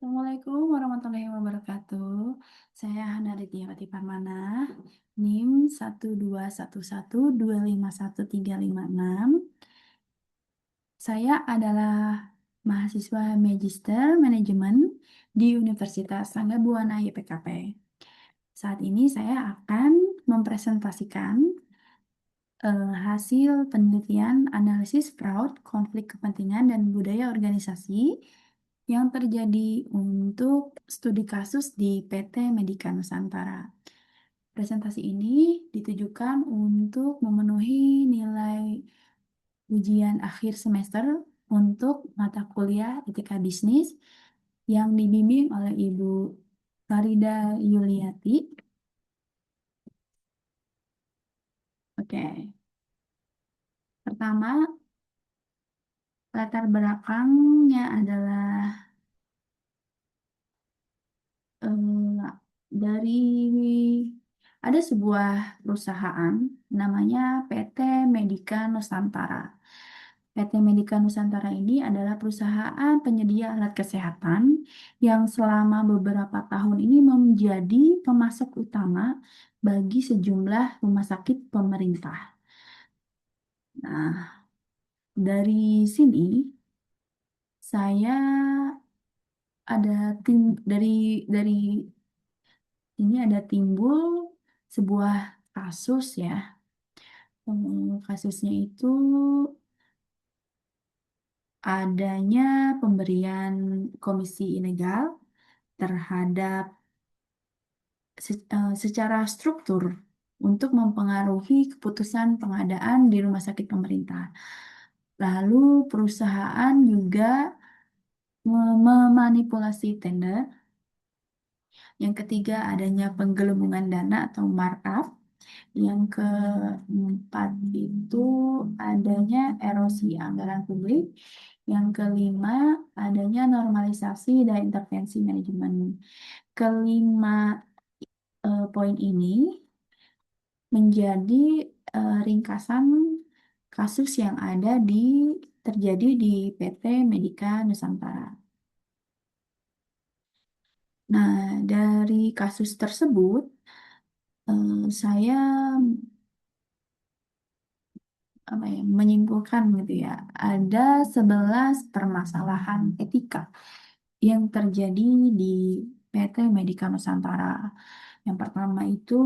Assalamualaikum warahmatullahi wabarakatuh. Saya Hana Rityawati Parmana, NIM 121125135enam. Saya adalah mahasiswa Magister Manajemen di Universitas Sangga Buana YPKP. Saat ini saya akan mempresentasikan hasil penelitian analisis fraud, konflik kepentingan, dan budaya organisasi yang terjadi untuk studi kasus di PT Medika Nusantara. Presentasi ini ditujukan untuk memenuhi nilai ujian akhir semester untuk mata kuliah Etika Bisnis yang dibimbing oleh Ibu Farida Yuliati. Oke, pertama latar belakangnya adalah eh, dari ada sebuah perusahaan namanya PT Medika Nusantara. PT Medika Nusantara ini adalah perusahaan penyedia alat kesehatan yang selama beberapa tahun ini menjadi pemasok utama bagi sejumlah rumah sakit pemerintah. Nah, dari sini saya ada tim dari ini ada timbul sebuah kasus ya. Kasusnya itu adanya pemberian komisi ilegal terhadap secara struktur untuk mempengaruhi keputusan pengadaan di rumah sakit pemerintah. Lalu perusahaan juga memanipulasi tender. Yang ketiga adanya penggelembungan dana atau markup. Yang keempat itu adanya erosi anggaran publik. Yang kelima adanya normalisasi dan intervensi manajemen. Kelima poin ini menjadi ringkasan kasus yang ada terjadi di PT Medika Nusantara. Nah, dari kasus tersebut, saya menyimpulkan gitu ya, ada 11 permasalahan etika yang terjadi di PT Medika Nusantara. Yang pertama itu,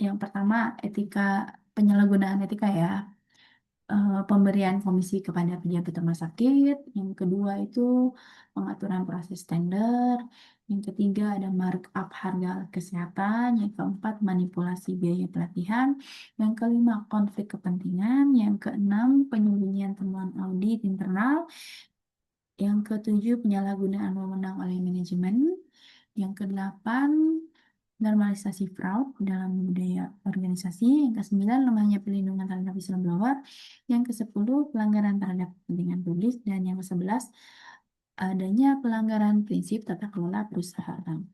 yang pertama etika penyalahgunaan etika ya, pemberian komisi kepada pejabat rumah sakit. Yang kedua itu pengaturan proses tender. Yang ketiga ada markup harga kesehatan. Yang keempat manipulasi biaya pelatihan. Yang kelima konflik kepentingan. Yang keenam penyembunyian temuan audit internal. Yang ketujuh penyalahgunaan wewenang oleh manajemen. Yang kedelapan normalisasi fraud dalam budaya organisasi. Yang kesembilan lemahnya perlindungan terhadap whistleblower. Yang kesepuluh pelanggaran terhadap kepentingan publik. Dan yang kesebelas adanya pelanggaran prinsip tata kelola perusahaan.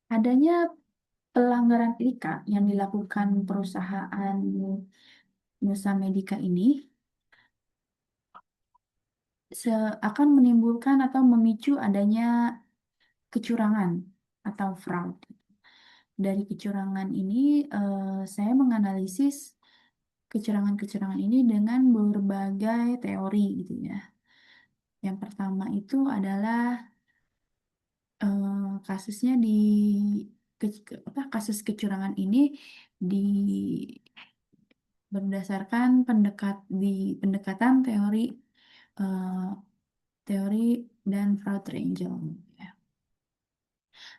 Adanya pelanggaran etika yang dilakukan perusahaan Nusa Medika ini akan menimbulkan atau memicu adanya kecurangan atau fraud. Dari kecurangan ini, saya menganalisis kecurangan-kecurangan ini dengan berbagai teori gitu ya. Yang pertama itu adalah kasusnya kasus kecurangan ini di berdasarkan pendekatan teori eh, teori dan fraud triangle ya.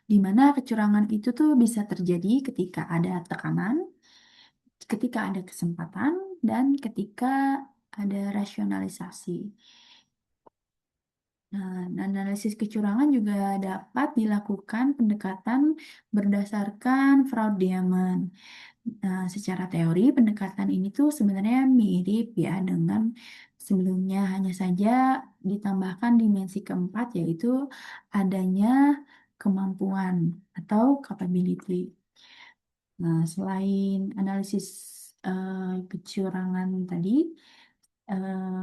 Di mana kecurangan itu tuh bisa terjadi ketika ada tekanan, ketika ada kesempatan, dan ketika ada rasionalisasi. Nah, analisis kecurangan juga dapat dilakukan pendekatan berdasarkan fraud diamond. Nah, secara teori pendekatan ini tuh sebenarnya mirip ya dengan sebelumnya, hanya saja ditambahkan dimensi keempat yaitu adanya kemampuan atau capability. Nah, selain analisis kecurangan tadi,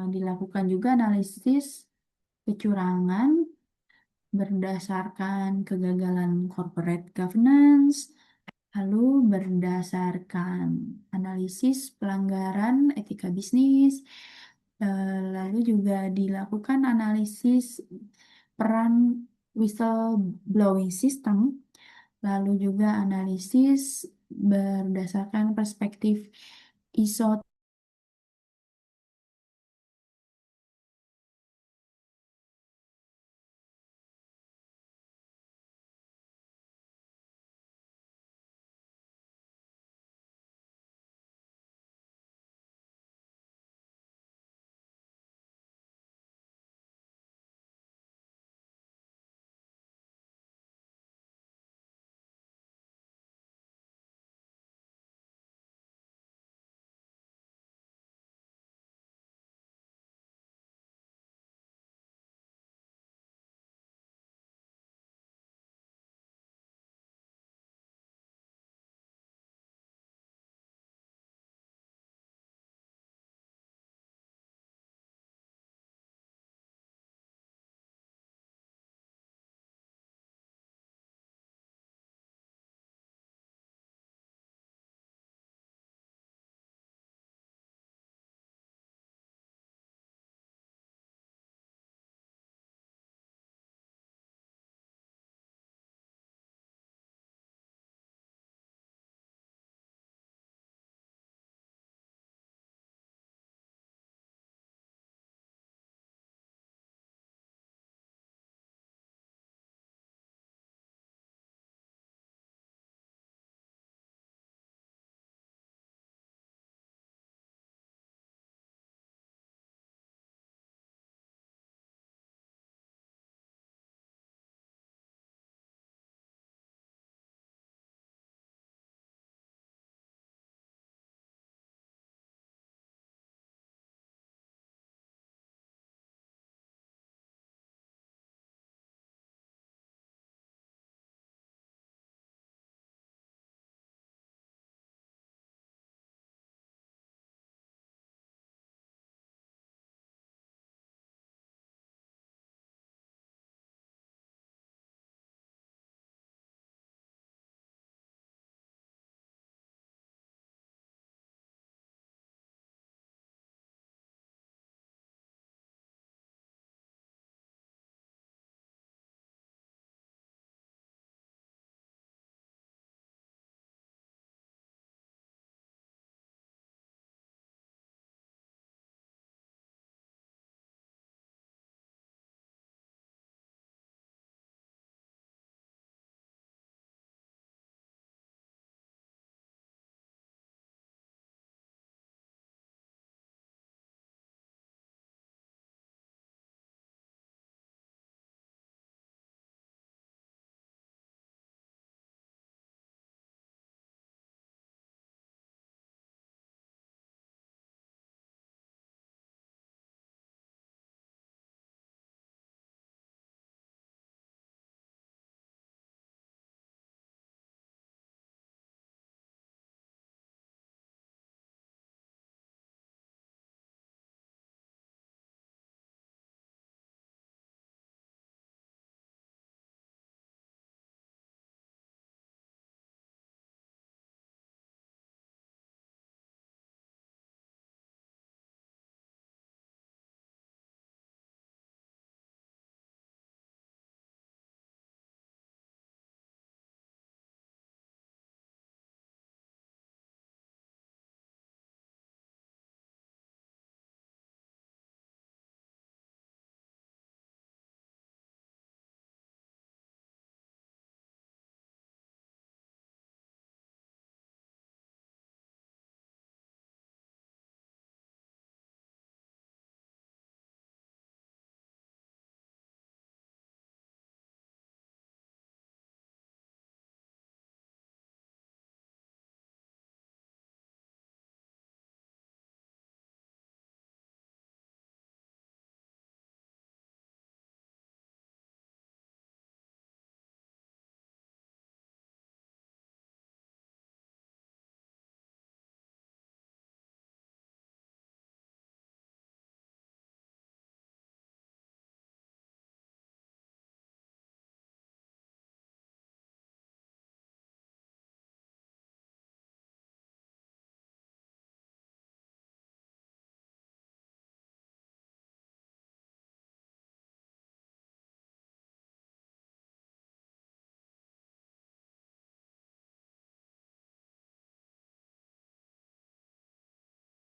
dilakukan juga analisis kecurangan berdasarkan kegagalan corporate governance, lalu berdasarkan analisis pelanggaran etika bisnis, lalu juga dilakukan analisis peran whistleblowing system, lalu juga analisis berdasarkan perspektif ISO